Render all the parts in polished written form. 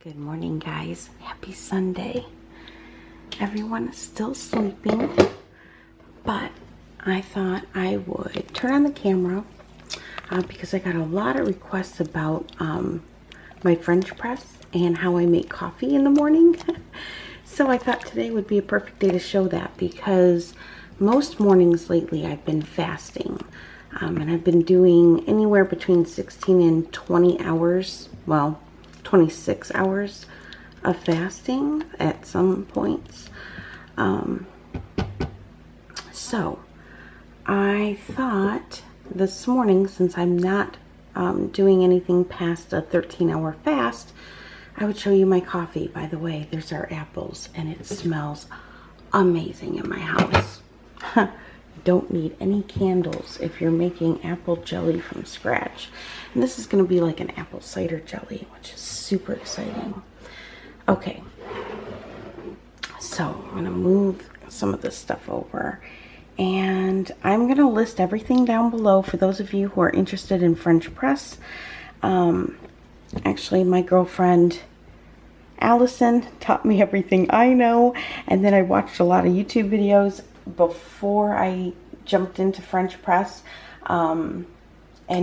Good morning, guys. Happy Sunday. Everyone is still sleeping, but I thought I would turn on the camera because I got a lot of requests about my French press and how I make coffee in the morning. So I thought today would be a perfect day to show that, because most mornings lately I've been fasting. And I've been doing anywhere between 16 and 20 hours, well, 26 hours of fasting at some points. So I thought this morning, since I'm not doing anything past a 13-hour fast, I would show you my coffee. By the way, there's our apples, and it smells amazing in my house. Don't need any candles if you're making apple jelly from scratch. And this is going to be like an apple cider jelly, which is super exciting. Okay, so I'm going to move some of this stuff over, and I'm going to list everything down below for those of you who are interested in French press. Actually, my girlfriend Allison taught me everything I know, and then I watched a lot of YouTube videos before I jumped into French press, and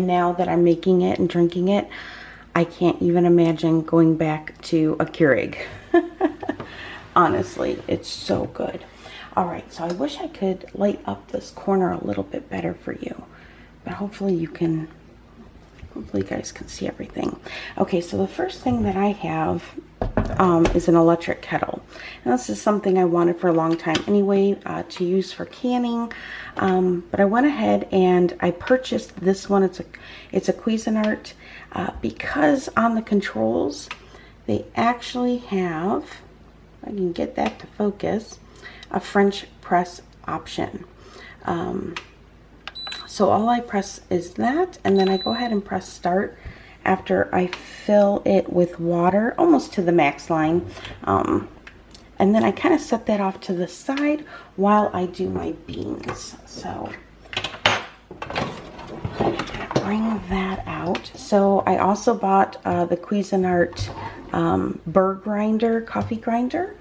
now that I'm making it and drinking it, I can't even imagine going back to a Keurig. Honestly, it's so good. Alright, so I wish I could light up this corner a little bit better for you, but hopefully you guys can see everything. Okay, so the first thing that I have is an electric kettle. And this is something I wanted for a long time anyway, to use for canning. But I went ahead and I purchased this one. It's a Cuisinart, because on the controls they actually have, if I can get that to focus, a French press option. So all I press is that, and then I go ahead and press start after I fill it with water almost to the max line. And then I kind of set that off to the side while I do my beans. So bring that out. So I also bought the Cuisinart burr grinder, coffee grinder.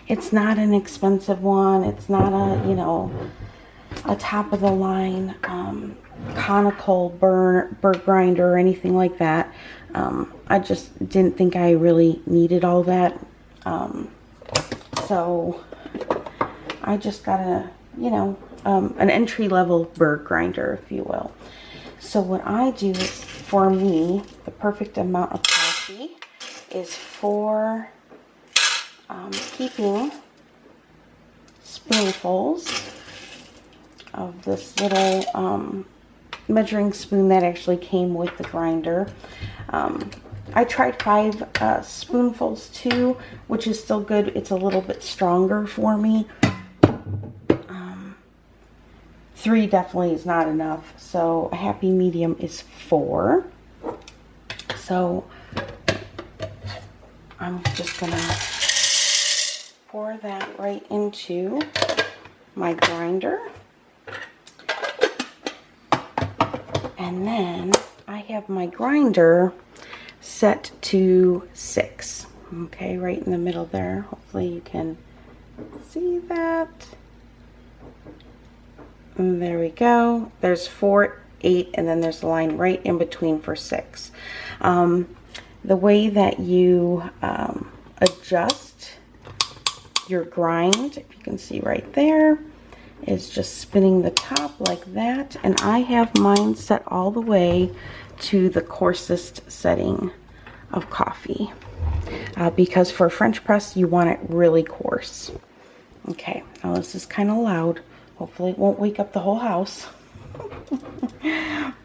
It's not an expensive one. It's not a top of the line conical burr grinder or anything like that. I just didn't think I really needed all that. So I just got an entry-level burr grinder, if you will. So what I do is, for me, the perfect amount of coffee is 4 heaping spoonfuls of this little measuring spoon that actually came with the grinder. I tried 5 spoonfuls too, which is still good. It's a little bit stronger for me. 3 definitely is not enough, so a happy medium is 4. So I'm just gonna pour that right into my grinder. And then I have my grinder set to 6. Okay, right in the middle there. Hopefully you can see that. And there we go. There's 4, 8, and then there's a line right in between for 6. The way that you adjust your grind, if you can see right there, is just spinning the top like that. And I have mine set all the way to the coarsest setting of coffee, because for French press you want it really coarse. Okay, now this is kind of loud. Hopefully it won't wake up the whole house.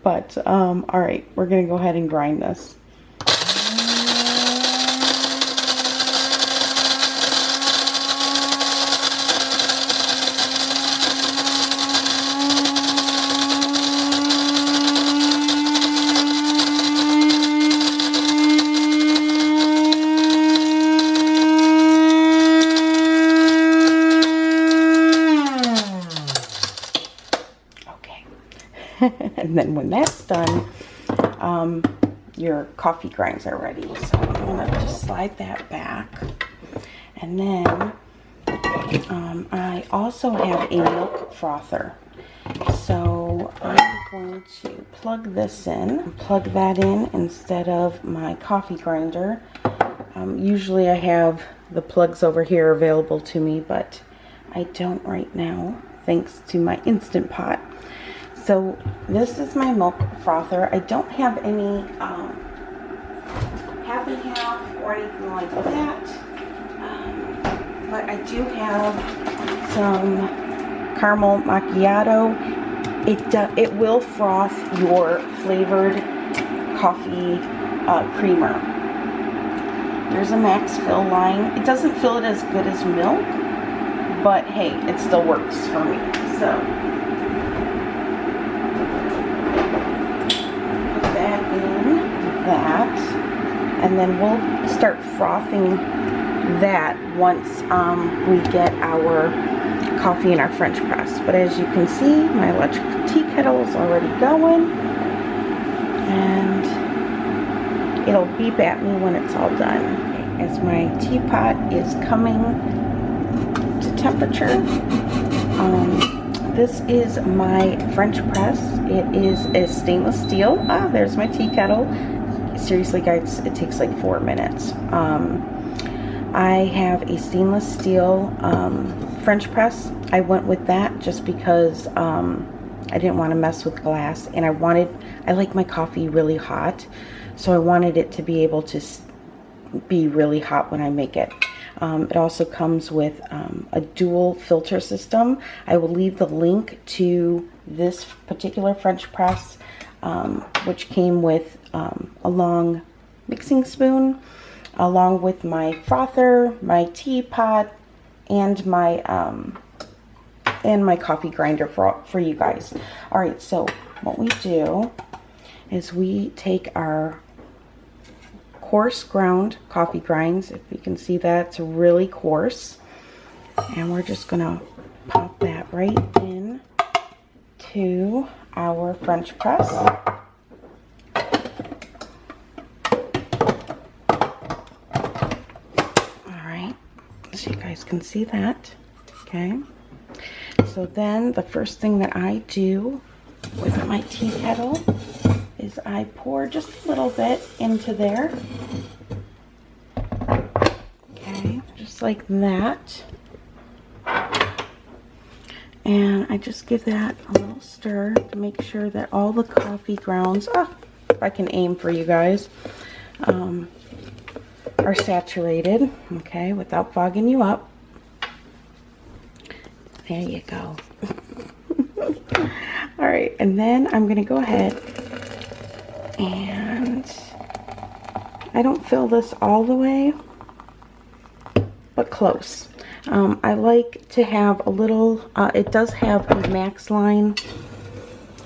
But all right, we're gonna go ahead and grind this. And then when that's done, your coffee grinds are ready. So I'm gonna just slide that back. And then I also have a milk frother. So I'm going to plug this in, plug that in instead of my coffee grinder. Usually I have the plugs over here available to me, but I don't right now, thanks to my Instant Pot. So this is my milk frother. I don't have any half and half or anything like that, but I do have some caramel macchiato. It will froth your flavored coffee creamer. There's a max fill line. It doesn't fill it as good as milk, but hey, it still works for me. So put that in that, and then we'll start frothing that once we get our coffee in our French press. But as you can see, my electric tea kettle is already going, and it'll beep at me when it's all done. As my teapot is coming to temperature, this is my French press. It is a stainless steel. There's my tea kettle. Seriously guys, it takes like 4 minutes. I have a stainless steel French press. I went with that just because I didn't want to mess with glass, and I like my coffee really hot, so I wanted it to be able to be really hot when I make it. It also comes with a dual filter system. I will leave the link to this particular French press, which came with a long mixing spoon, along with my frother, my teapot, and my coffee grinder for you guys. All right, so what we do is we take our coarse ground coffee grinds. If you can see that, it's really coarse, and we're just gonna pop that right in to our French press. All right, so you guys can see that. Okay, so then the first thing that I do with my tea kettle is I pour just a little bit into there. Okay, just like that. And I just give that a little stir to make sure that all the coffee grounds, if I can aim for you guys, are saturated, okay, without fogging you up. There you go. All right, and then I'm gonna go ahead and I don't fill this all the way, but close. I like to have a little, it does have a max line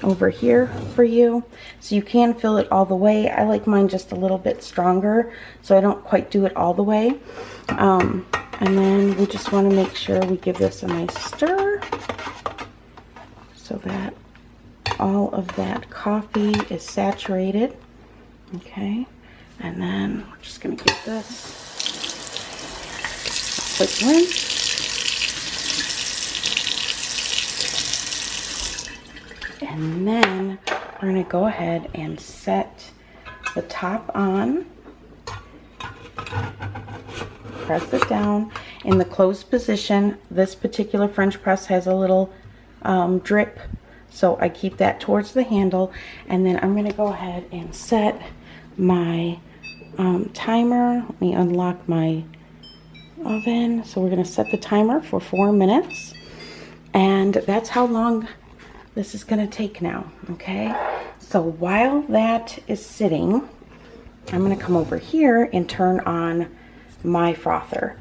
over here for you, so you can fill it all the way. I like mine just a little bit stronger, so I don't quite do it all the way. And then we just want to make sure we give this a nice stir so that all of that coffee is saturated. Okay, and then we're just going to give this a quick rinse. And then we're going to go ahead and set the top on. Press it down in the closed position. This particular French press has a little drip, so I keep that towards the handle. And then I'm going to go ahead and set my timer. Let me unlock my oven. So we're going to set the timer for 4 minutes, and that's how long this is going to take now. Okay, so while that is sitting, I'm going to come over here and turn on my frother.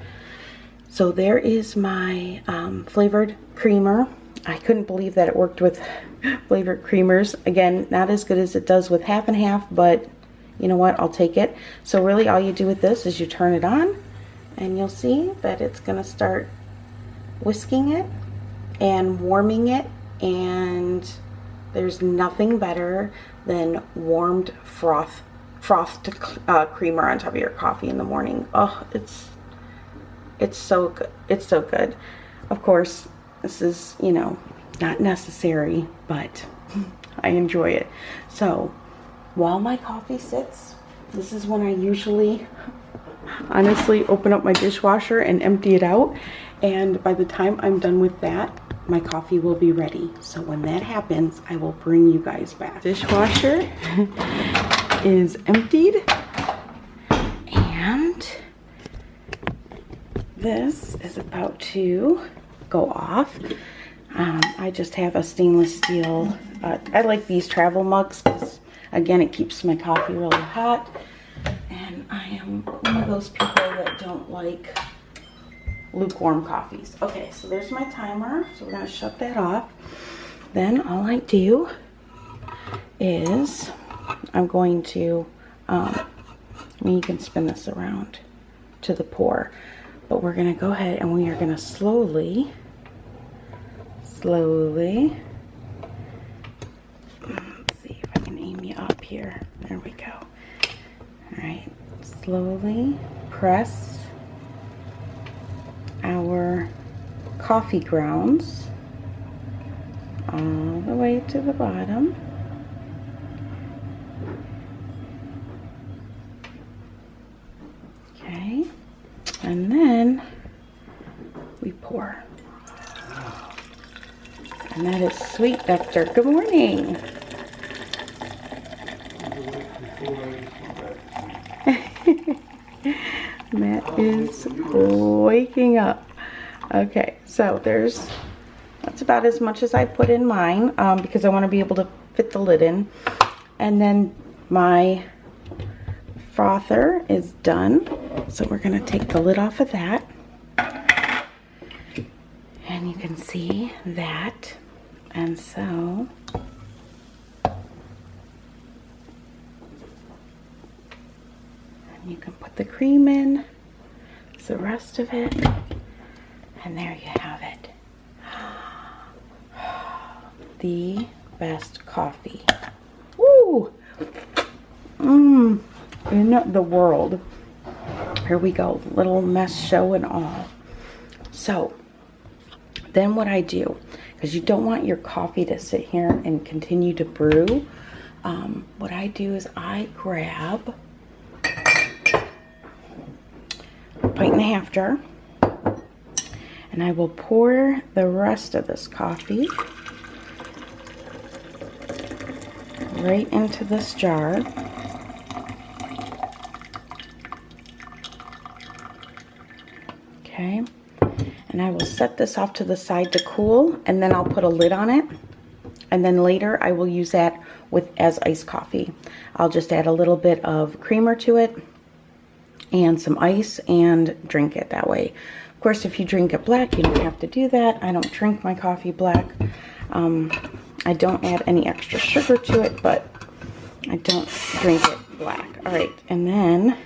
So there is my flavored creamer. I couldn't believe that it worked with flavored creamers. Again, not as good as it does with half and half, but you know what, I'll take it. So really all you do with this is you turn it on, and you'll see that it's going to start whisking it and warming it, and there's nothing better than warmed froth frothed creamer on top of your coffee in the morning. Oh, it's so good. It's so good. Of course, this is, you know, not necessary, but I enjoy it. So while my coffee sits, this is when I usually honestly open up my dishwasher and empty it out. And by the time I'm done with that, my coffee will be ready. So when that happens, I will bring you guys back. Dishwasher is emptied, and this is about to go off. I just have a stainless steel, I like these travel mugs because, again, it keeps my coffee really hot. And I am one of those people that don't like lukewarm coffees. Okay, so there's my timer. So we're going to shut that off. Then all I do is I'm going to, I mean, you can spin this around to the pour. But we're going to go ahead and we are going to slowly, let's see if I can aim you up here. There we go. All right, slowly press our coffee grounds all the way to the bottom. Okay, and then we pour. And that is sweet nectar. Good morning. Matt is waking up. Okay, so that's about as much as I put in mine because I want to be able to fit the lid in. And then my frother is done. So we're going to take the lid off of that. And you can see that. And so you can put the cream in, the rest of it, and there you have it. The best coffee. Woo! In the world. Here we go, little mess show and all. So then what I do, because you don't want your coffee to sit here and continue to brew, what I do is I grab a 1.5 jar, and I will pour the rest of this coffee right into this jar. Okay, and I will set this off to the side to cool, and then I'll put a lid on it, and then later I will use that as iced coffee. I'll just add a little bit of creamer to it and some ice and drink it that way. Of course, if you drink it black, you don't have to do that. I don't drink my coffee black. I don't add any extra sugar to it, but I don't drink it black. All right, and then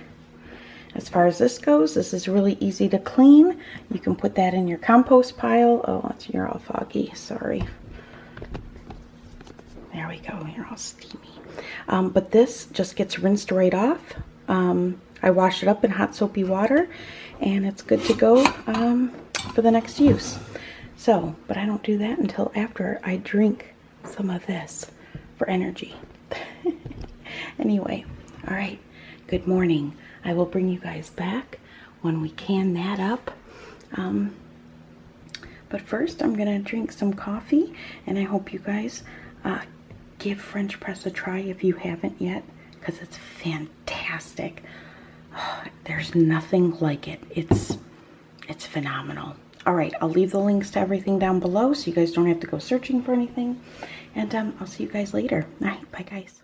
as far as this goes, this is really easy to clean. You can put that in your compost pile. Oh, you're all foggy, sorry. There we go, you're all steamy. But this just gets rinsed right off. I wash it up in hot soapy water, and it's good to go for the next use. So, but I don't do that until after I drink some of this for energy. Anyway, all right, good morning. I will bring you guys back when we can that up. But first, I'm going to drink some coffee, and I hope you guys give French press a try if you haven't yet, because it's fantastic. Oh, there's nothing like it. It's phenomenal. All right, I'll leave the links to everything down below so you guys don't have to go searching for anything. And I'll see you guys later. All right, bye guys.